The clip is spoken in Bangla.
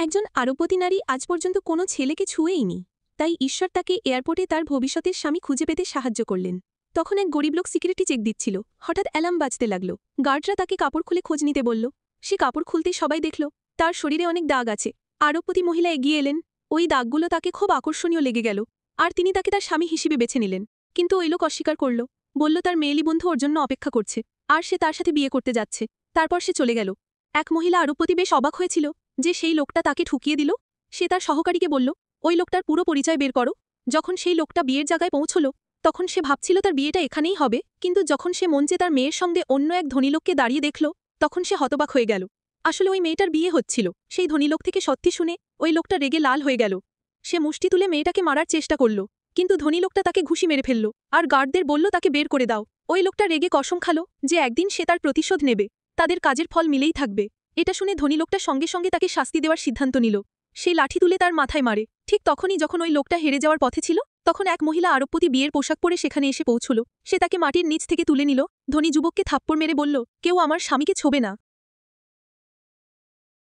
একজন আরবপতি নারী আজ পর্যন্ত কোনো ছেলেকে ছুঁয়েইনি, তাই ঈশ্বর তাকে এয়ারপোর্টে তার ভবিষ্যতের স্বামী খুঁজে পেতে সাহায্য করলেন। তখন এক গরিব লোক সিকিউরিটি চেক দিচ্ছিল, হঠাৎ অ্যালার্ম বাজতে লাগল। গার্ডরা তাকে কাপড় খুলে খোঁজ নিতে বলল। সে কাপড় খুলতেই সবাই দেখল তার শরীরে অনেক দাগ আছে। আরবপতি মহিলা এগিয়ে এলেন, ওই দাগগুলো তাকে খুব আকর্ষণীয় লেগে গেল, আর তিনি তাকে তার স্বামী হিসেবে বেছে নিলেন। কিন্তু ওই লোক অস্বীকার করল, বলল তার মেয়েলি বন্ধু ওর জন্য অপেক্ষা করছে, আর সে তার সাথে বিয়ে করতে যাচ্ছে। তারপর সে চলে গেল। এক মহিলা আরবপতি বেশ অবাক হয়েছিল যে সেই লোকটা তাকে ঠুকিয়ে দিল। সে তার সহকারীকে বলল, ওই লোকটার পুরো পরিচয় বের করো। যখন সেই লোকটা বিয়ের জায়গায় পৌঁছল, তখন সে ভাবছিল তার বিয়েটা এখানেই হবে, কিন্তু যখন সে মঞ্চে তার মেয়ের সঙ্গে অন্য এক ধনী লোককে দাঁড়িয়ে দেখল, তখন সে হতবাক হয়ে গেল। আসলে ওই মেয়েটার বিয়ে হচ্ছিল। সেই ধনী লোক থেকে সত্যি শুনে ওই লোকটা রেগে লাল হয়ে গেল। সে মুষ্টি তুলে মেয়েটাকে মারার চেষ্টা করল, কিন্তু ধনী লোকটা তাকে ঘুষি মেরে ফেলল, আর গার্ডদের বলল তাকে বের করে দাও। ওই লোকটা রেগে কসম খালো যে একদিন সে তার প্রতিশোধ নেবে, তাদের কাজের ফল মিলেই থাকবে। এটা শুনে ধনী লোকটা সঙ্গে সঙ্গে তাকে শাস্তি দেওয়ার সিদ্ধান্ত নিল। সে লাঠি তুলে তার মাথায় মারে। ঠিক তখনই যখন ওই লোকটা হেরে যাওয়ার পথে ছিল, তখন এক মহিলা আরবপতি বিয়ের পোশাক পরে সেখানে এসে পৌঁছল। সে তাকে মাটির নিচ থেকে তুলে নিল। ধনী যুবককে থাপ্পড় মেরে বলল, কেউ আমার স্বামীকে ছোবে না।